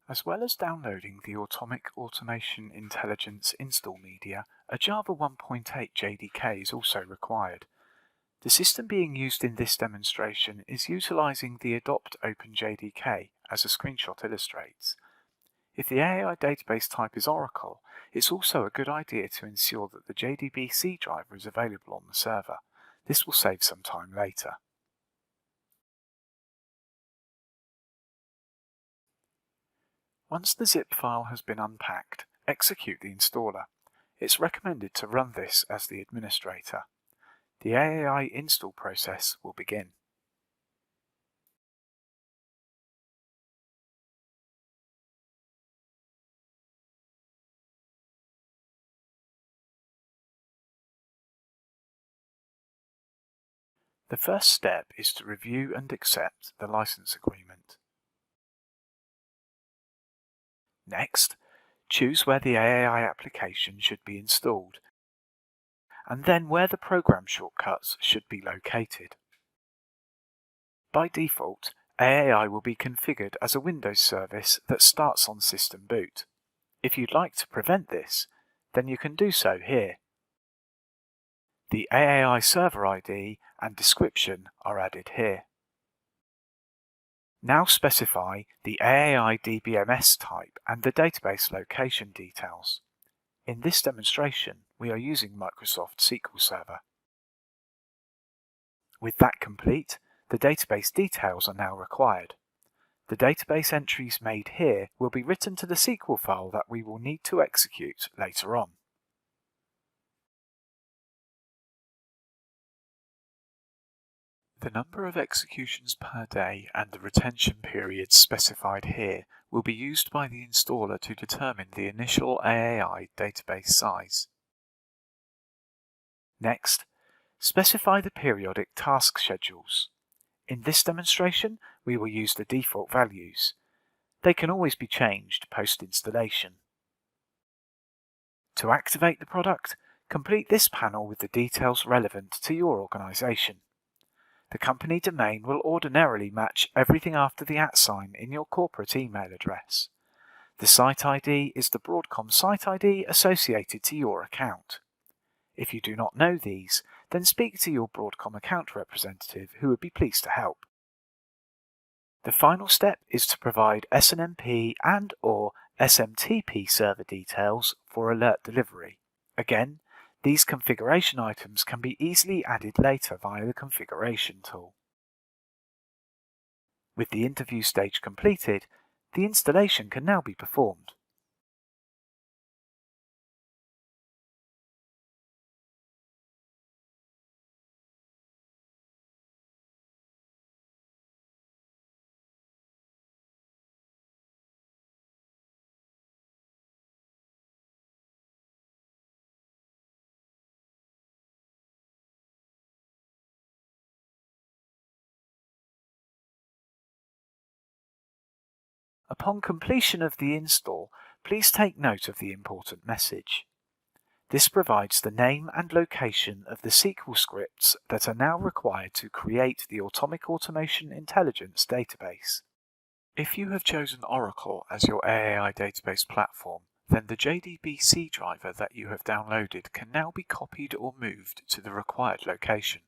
As well as downloading the Atomic Automation Intelligence install media, a Java 1.8 JDK is also required. The system being used in this demonstration is utilizing the Adopt Open JDK, as a screenshot illustrates. If the AAI database type is Oracle, it's also a good idea to ensure that the JDBC driver is available on the server. This will save some time later. Once the zip file has been unpacked, execute the installer. It's recommended to run this as the administrator. The AAI install process will begin. The first step is to review and accept the license agreement. Next, choose where the AAI application should be installed, and then where the program shortcuts should be located. By default, AAI will be configured as a Windows service that starts on system boot. If you'd like to prevent this, then you can do so here. The AAI server ID and description are added here. Now specify the AAI DBMS type and the database location details. In this demonstration, we are using Microsoft SQL Server. With that complete, the database details are now required. The database entries made here will be written to the SQL file that we will need to execute later on. The number of executions per day and the retention periods specified here will be used by the installer to determine the initial AAI database size. Next, specify the periodic task schedules. In this demonstration, we will use the default values. They can always be changed post-installation. To activate the product, complete this panel with the details relevant to your organization. The company domain will ordinarily match everything after the @ sign in your corporate email address. The site ID is the Broadcom site ID associated to your account. If you do not know these, then speak to your Broadcom account representative who would be pleased to help. The final step is to provide SNMP and/or SMTP server details for alert delivery. Again, these configuration items can be easily added later via the configuration tool. With the interview stage completed, the installation can now be performed. Upon completion of the install, please take note of the important message. This provides the name and location of the SQL scripts that are now required to create the Atomic Automation Intelligence database. If you have chosen Oracle as your AAI database platform, then the JDBC driver that you have downloaded can now be copied or moved to the required location.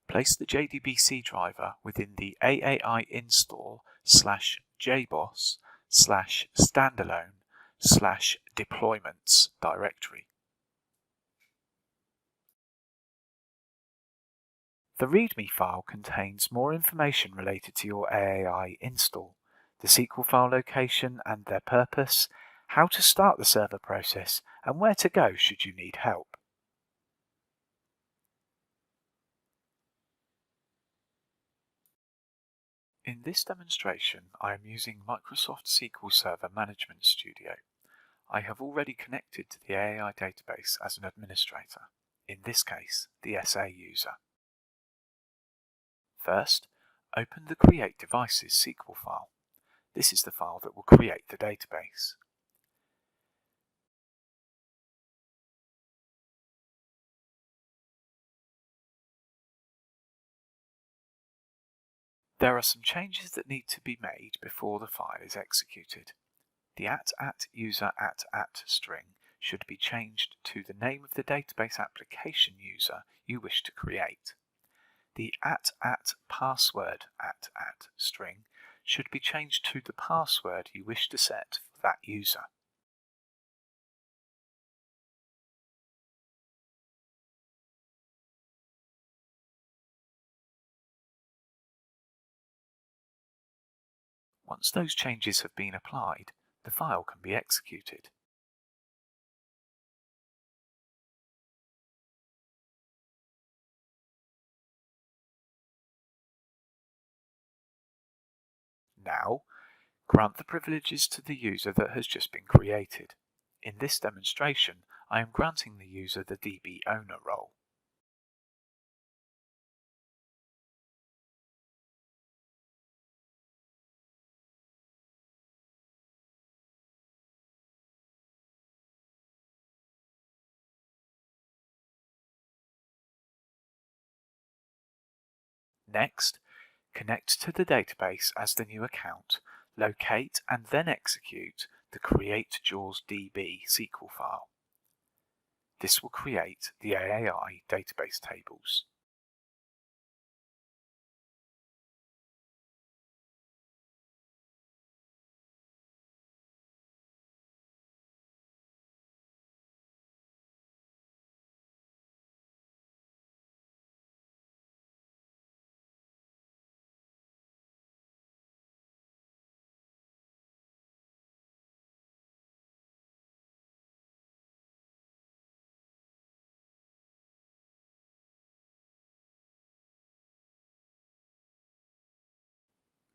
Place the JDBC driver within the AAI install /jboss/standalone/deployments directory. The README file contains more information related to your AAI install, the SQL file location and their purpose, how to start the server process, and where to go should you need help. In this demonstration, I am using Microsoft SQL Server Management Studio. I have already connected to the AAI database as an administrator, in this case, the SA user. First, open the Create Devices SQL file. This is the file that will create the database. There are some changes that need to be made before the file is executed. The @user string should be changed to the name of the database application user you wish to create. The @password string should be changed to the password you wish to set for that user. Once those changes have been applied, the file can be executed. Now, grant the privileges to the user that has just been created. In this demonstration, I am granting the user the DB owner role. Next, connect to the database as the new account, locate and then execute the create JAWS DB SQL file. This will create the AAI database tables.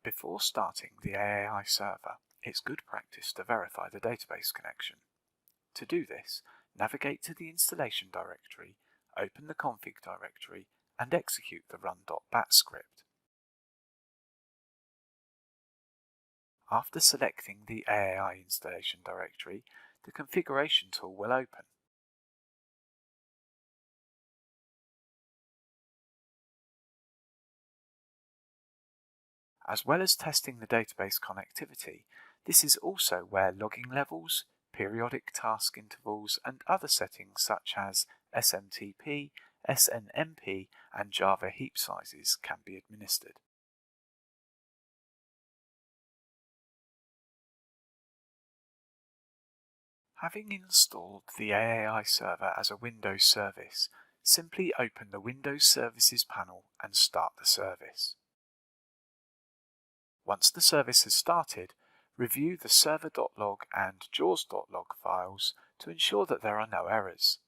Before starting the AAI server, it's good practice to verify the database connection. To do this, navigate to the installation directory, open the config directory, and execute the run.bat script. After selecting the AAI installation directory, the configuration tool will open. As well as testing the database connectivity, this is also where logging levels, periodic task intervals, and other settings such as SMTP, SNMP, and Java heap sizes can be administered. Having installed the AAI server as a Windows service, simply open the Windows Services panel and start the service. Once the service has started, review the server.log and jaws.log files to ensure that there are no errors.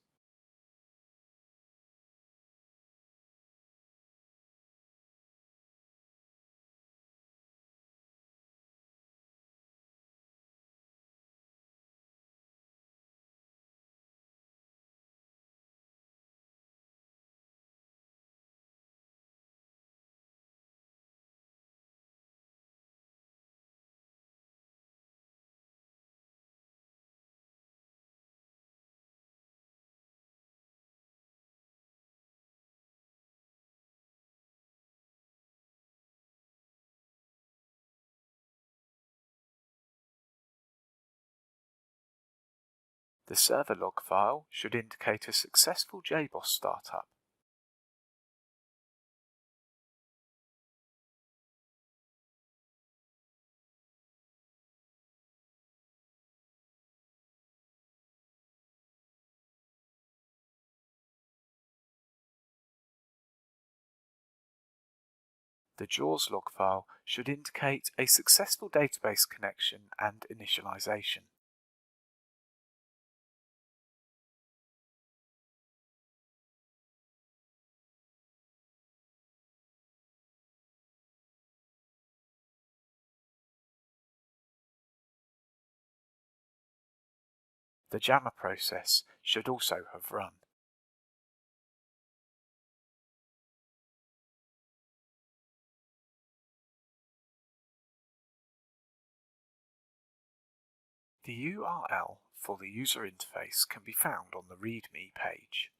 The server log file should indicate a successful JBoss startup. The JAWS log file should indicate a successful database connection and initialization. The JAMA process should also have run. The URL for the user interface can be found on the README page.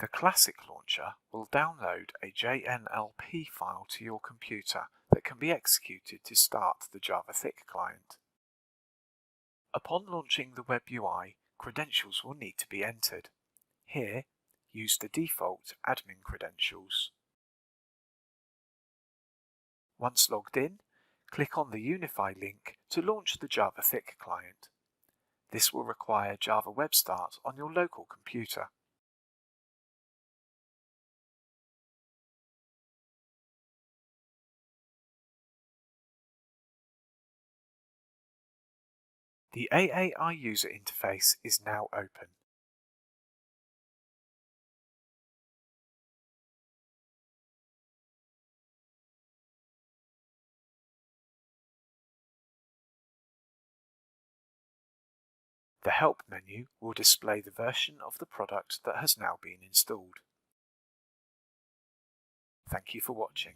The Classic Launcher will download a JNLP file to your computer that can be executed to start the JavaThick client. Upon launching the web UI, credentials will need to be entered. Here, use the default admin credentials. Once logged in, click on the Unify link to launch the JavaThick client. This will require Java Web Start on your local computer. The AAI user interface is now open. The Help menu will display the version of the product that has now been installed. Thank you for watching.